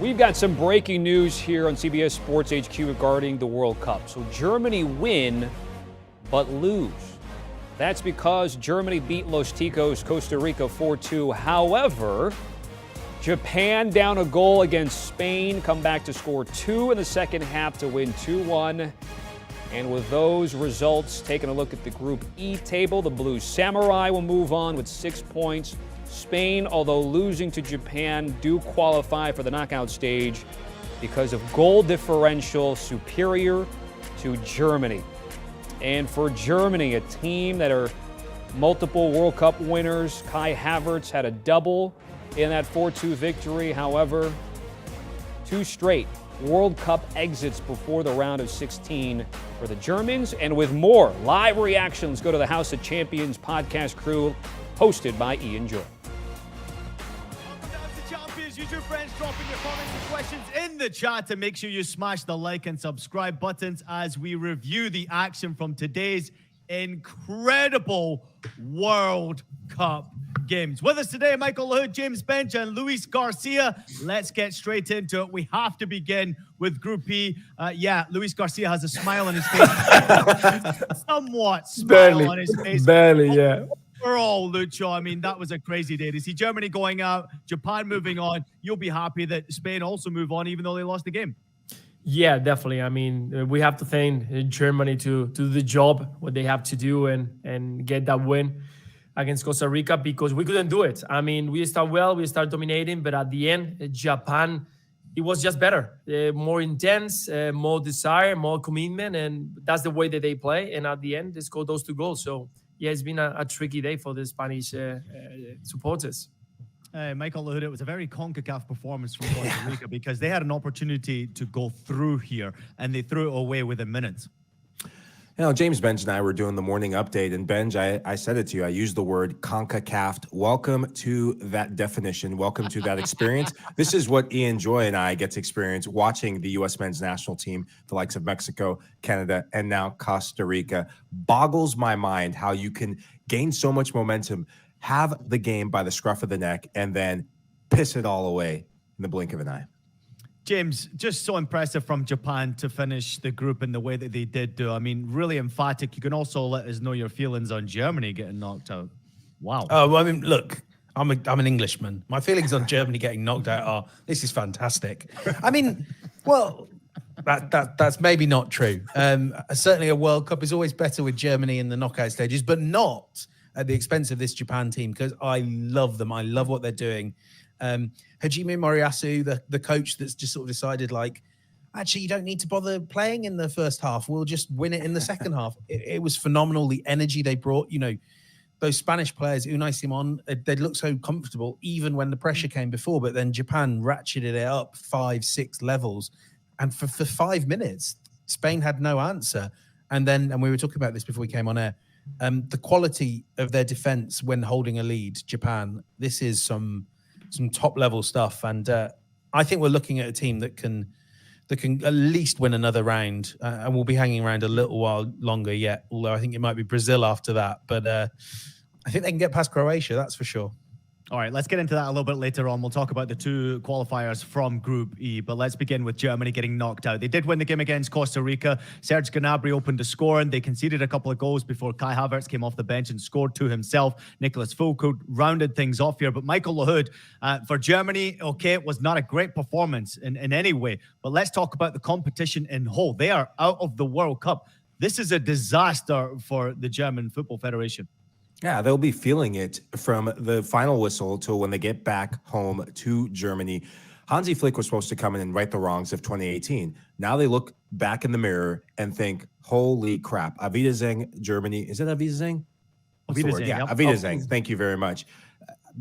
We've got some breaking news here on CBS Sports HQ regarding the World Cup. So Germany win, but lose. That's because Germany beat Los Ticos Costa Rica 4-2. However, Japan down a goal against Spain, come back to score 2 in the second half to win 2-1. And with those results, taking a look at the Group E table, the Blue Samurai will move on with 6 points. Spain, although losing to Japan, do qualify for the knockout stage because of goal differential superior to Germany. And for Germany, a team that are multiple World Cup winners, Kai Havertz had a double in that 4-2 victory. However, 2 straight World Cup exits before the round of 16 for the Germans. And with more live reactions, go to the House of Champions podcast crew, hosted by Ian Joy. Use your friends dropping your comments and questions in the chat, and make sure you smash the like and subscribe buttons as we review the action from today's incredible World Cup games. With us today, Michael Lahoud, James Bench, and Luis Garcia. Let's get straight into it. We have to begin with Group E. Luis Garcia has a smile on his face. Somewhat smile on his face. Barely, yeah. Overall, Lucho, I mean, that was a crazy day. To see Germany going out, Japan moving on, you'll be happy that Spain also move on, even though they lost the game. Yeah, definitely. I mean, we have to thank Germany to do the job, what they have to do, and get that win against Costa Rica, because we couldn't do it. I mean, we start well, we start dominating, but at the end, Japan, it was just better, more intense, more desire, more commitment, and that's the way that they play. And at the end, they scored those 2 goals. So, yeah, it's been a tricky day for the Spanish supporters. Michael Lahoud, it was a very CONCACAF performance from Costa Rica because they had an opportunity to go through here and they threw it away within minutes. You know, James Benj and I were doing the morning update, and Benj, I said it to you. I used the word CONCACAF. Welcome to that definition. Welcome to that experience. This is what Ian Joy and I get to experience watching the U.S. men's national team, the likes of Mexico, Canada, and now Costa Rica. Boggles my mind how you can gain so much momentum, have the game by the scruff of the neck, and then piss it all away in the blink of an eye. James, just so impressive from Japan to finish the group in the way that they did do. I mean, really emphatic. You can also let us know your feelings on Germany getting knocked out. Wow. Oh, I mean, look, I'm an Englishman. My feelings on Germany getting knocked out are, this is fantastic. I mean, well, that's maybe not true. Certainly a World Cup is always better with Germany in the knockout stages, but not at the expense of this Japan team, because I love them. I love what they're doing. Hajime Moriyasu, the coach that's just sort of decided, like, actually, you don't need to bother playing in the first half. We'll just win it in the second half. It was phenomenal. The energy they brought, you know, those Spanish players, Unai Simon, they looked so comfortable even when the pressure came before. But then Japan ratcheted it up 5-6 levels. And for 5 minutes, Spain had no answer. And we were talking about this before we came on air, the quality of their defense when holding a lead, Japan, this is some top level stuff, and I think we're looking at a team that can at least win another round, and we'll be hanging around a little while longer yet. Although I think it might be Brazil after that, but I think they can get past Croatia, that's for sure. All right, let's get into that a little bit later on. We'll talk about the 2 qualifiers from Group E, but let's begin with Germany getting knocked out. They did win the game against Costa Rica. Serge Gnabry opened the score, and they conceded a couple of goals before Kai Havertz came off the bench and scored 2 himself. Nicholas Füllkrug rounded things off here. But Michael Lahoud, for Germany, okay, it was not a great performance in any way. But let's talk about the competition in whole. They are out of the World Cup. This is a disaster for the German Football Federation. Yeah, they'll be feeling it from the final whistle till when they get back home to Germany. Hansi Flick was supposed to come in and right the wrongs of 2018. Now they look back in the mirror and think, holy crap, Auf Wiedersehen, Germany. Is it Auf Wiedersehen? Auf Wiedersehen, yeah, Auf Wiedersehen. Thank you very much.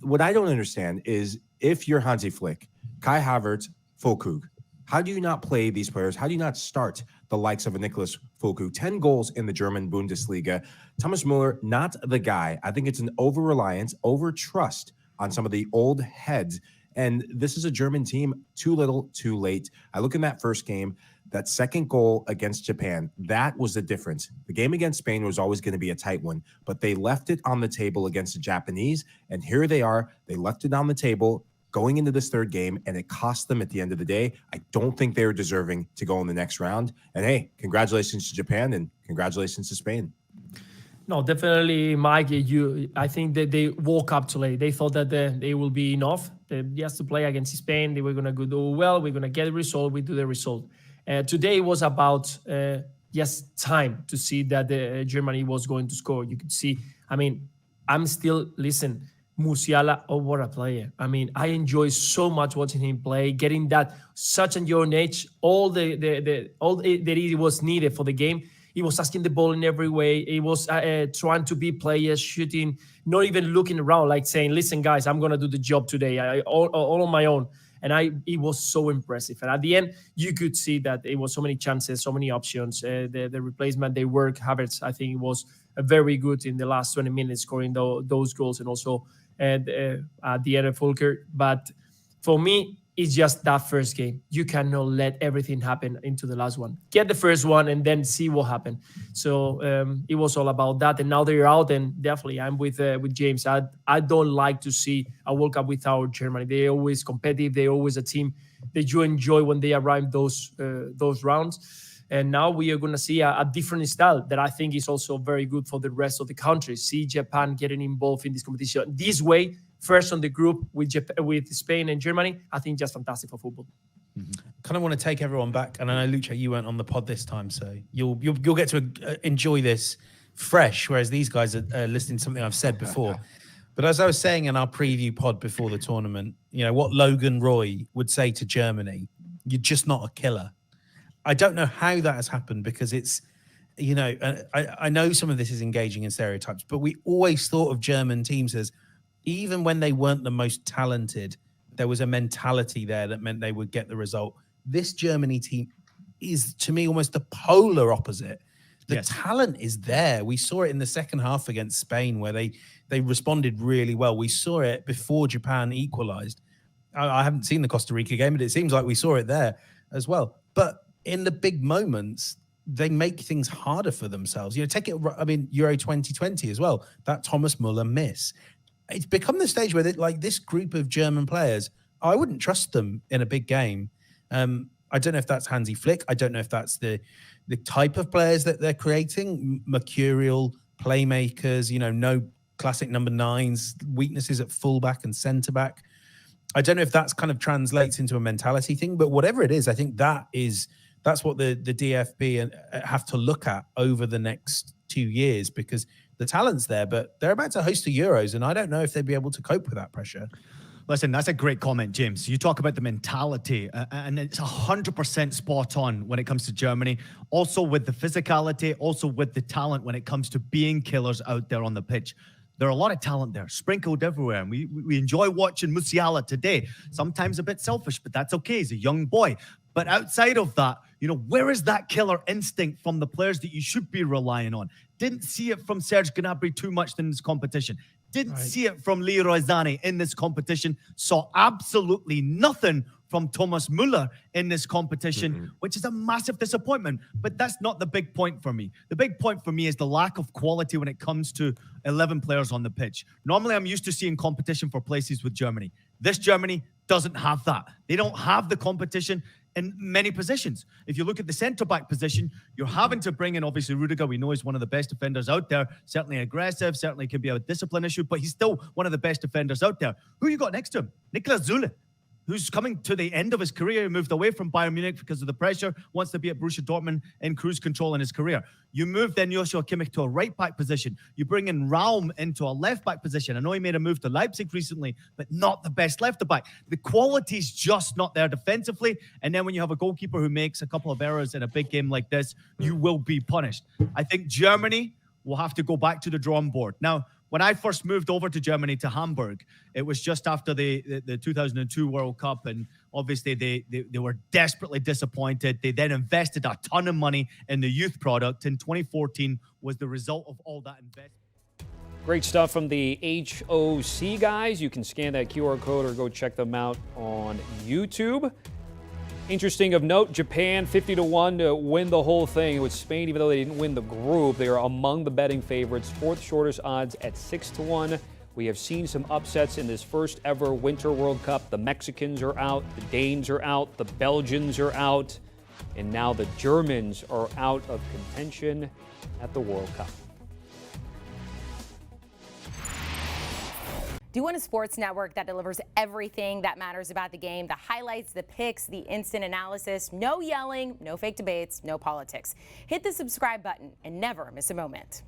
What I don't understand is if you're Hansi Flick, Kai Havertz, Füllkrug, how do you not play these players? How do you not start the likes of a Nicholas Füllkrug? 10 goals in the German Bundesliga. Thomas Müller, not the guy. I think it's an over-reliance, over-trust on some of the old heads. And this is a German team, too little, too late. I look in that first game, that second goal against Japan, that was the difference. The game against Spain was always going to be a tight one, but they left it on the table against the Japanese. And here they are. They left it on the table, going into this third game, and it cost them at the end of the day. I don't think they were deserving to go in the next round. And hey, congratulations to Japan and congratulations to Spain. No, definitely, Mike. I think that they woke up too late. They thought that they will be enough just to play against Spain. They were going to do well. We're going to get the result. We do the result. Today was about just time to see that Germany was going to score. You could see. I mean, I'm still Musiala, oh, what a player. I mean, I enjoy so much watching him play, getting that such a young age, all that it was needed for the game. He was asking the ball in every way. He was trying to be players, shooting, not even looking around, like saying, listen, guys, I'm going to do the job today, all on my own. And it was so impressive. And at the end, you could see that it was so many chances, so many options. The replacement, they work. Havertz, I think, was very good in the last 20 minutes, scoring those goals, and also at the end of Fulker. But for me, it's just that first game. You cannot let everything happen into the last one. Get the first one and then see what happened. So it was all about that. And now they're out, and definitely I'm with James. I don't like to see a World Cup without Germany. They're always competitive. They're always a team that you enjoy when they arrive those rounds. And now we are going to see a different style that I think is also very good for the rest of the countries. See Japan getting involved in this competition this way, first on the group with Spain and Germany. I think just fantastic for football. Mm-hmm. Kind of want to take everyone back, and I know, Lucho, you weren't on the pod this time, so you'll get to enjoy this fresh, whereas these guys are listening to something I've said before. But as I was saying in our preview pod before the tournament, what Logan Roy would say to Germany, you're just not a killer. I don't know how that has happened, because it's, I know some of this is engaging in stereotypes, but we always thought of German teams as, even when they weren't the most talented, there was a mentality there that meant they would get the result. This Germany team is, to me, almost the polar opposite. The talent is there. We saw it in the second half against Spain, where they responded really well. We saw it before Japan equalized. I haven't seen the Costa Rica game, but it seems like we saw it there as well. But in the big moments, they make things harder for themselves. Take it, Euro 2020 as well, that Thomas Muller miss. It's become the stage where this group of German players, I wouldn't trust them in a big game. I don't know if that's Hansi Flick. I don't know if that's the type of players that they're creating, mercurial playmakers, no classic number nines, weaknesses at fullback and centre back. I don't know if that's kind of translates into a mentality thing, but whatever it is, I think that's what the DFB have to look at over the next 2 years, because the talent's there, but they're about to host the Euros, and I don't know if they'd be able to cope with that pressure. Listen, that's a great comment, James. You talk about the mentality, and it's 100% spot on when it comes to Germany. Also with the physicality, also with the talent when it comes to being killers out there on the pitch. There are a lot of talent there, sprinkled everywhere. And we enjoy watching Musiala today. Sometimes a bit selfish, but that's okay. He's a young boy. But outside of that, where is that killer instinct from the players that you should be relying on? Didn't see it from Serge Gnabry too much in this competition. Didn't see it from Leroy Sané in this competition. Saw absolutely nothing from Thomas Muller in this competition, which is a massive disappointment. But that's not the big point for me. The big point for me is the lack of quality when it comes to 11 players on the pitch. Normally, I'm used to seeing competition for places with Germany. This Germany doesn't have that. They don't have the competition in many positions. If you look at the centre-back position, you're having to bring in, obviously, Rudiger. We know he's one of the best defenders out there. Certainly aggressive, certainly can be a discipline issue, but he's still one of the best defenders out there. Who you got next to him? Niklas Süle, who's coming to the end of his career. He moved away from Bayern Munich because of the pressure, wants to be at Borussia Dortmund in cruise control in his career. You move then Joshua Kimmich to a right-back position. You bring in Raum into a left-back position. I know he made a move to Leipzig recently, but not the best left-back. The quality's just not there defensively. And then when you have a goalkeeper who makes a couple of errors in a big game like this, you will be punished. I think Germany will have to go back to the drawing board. Now, when I first moved over to Germany, to Hamburg, it was just after the 2002 World Cup, and obviously they were desperately disappointed. They then invested a ton of money in the youth product, and 2014 was the result of all that investment. Great stuff from the HOC guys. You can scan that QR code or go check them out on YouTube. Interesting of note, Japan 50-1 to win the whole thing with Spain. Even though they didn't win the group, they are among the betting favorites. Fourth shortest odds at 6-1. We have seen some upsets in this first ever Winter World Cup. The Mexicans are out, the Danes are out, the Belgians are out, and now the Germans are out of contention at the World Cup. Do you want a sports network that delivers everything that matters about the game? The highlights, the picks, the instant analysis, no yelling, no fake debates, no politics. Hit the subscribe button and never miss a moment.